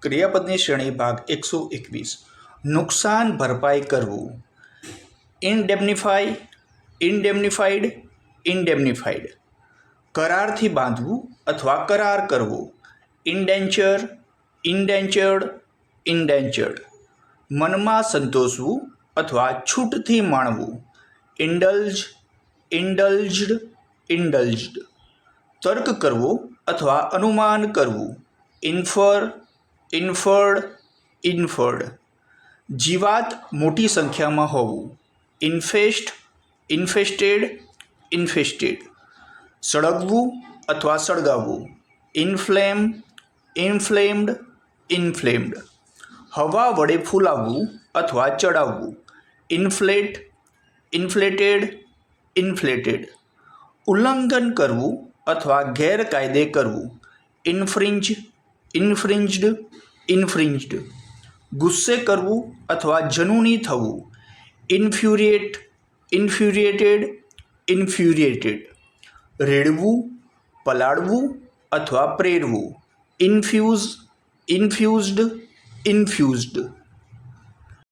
ક્રિયાપદની શ્રેણી ભાગ 121. નુકસાન ભરપાઈ કરવું. ઇન્ડેમ્નિફાઈ, ઇન્ડેમ્નિફાઈડ, ઇન્ડેમ્નિફાઈડ. કરારથી બાંધવું અથવા કરાર કરવો. ઇન્ડેન્ચર, ઇન્ડેન્ચર્ડ, ઇન્ડેન્ચર્ડ. મનમાં સંતોષવું અથવા છૂટથી માણવું. ઇન્ડલ્જ, ઇન્ડલ્જ્ડ, ઇન્ડલ્જ્ડ. તર્ક કરવો અથવા અનુમાન કરવું. ઇન્ફર, ઇન્ફર્ડ, ઇન્ફર્ડ. જીવાત મોટી સંખ્યામાં હોવું. ઇન્ફેસ્ટ, ઇન્ફેસ્ટેડ, ઇન્ફેસ્ટેડ. સળગવું અથવા સળગાવવું. ઇન્ફ્લેમ, ઇન્ફ્લેમ્ડ, ઇન્ફ્લેમ્ડ. હવા વડે ફૂલાવવું અથવા ચડાવવું. ઇન્ફ્લેટ, ઇન્ફ્લેટેડ, ઇન્ફ્લેટેડ. ઉલ્લંઘન કરવું અથવા ગેરકાયદે કરવું. ઇન્ફ્રિંજ, ઇન્ફ્રિંજ્ડ, ઇન્ફ્રિંજ્ડ. ગુસ્સે કરવું અથવા જનૂની થવું. ઇન્ફ્યુરિએટ, ઇન્ફ્યુરિએટેડ, ઇન્ફ્યુરિએટેડ. રેડવું, પલાળવું અથવા પ્રેરવું. Infuse, infused, infused.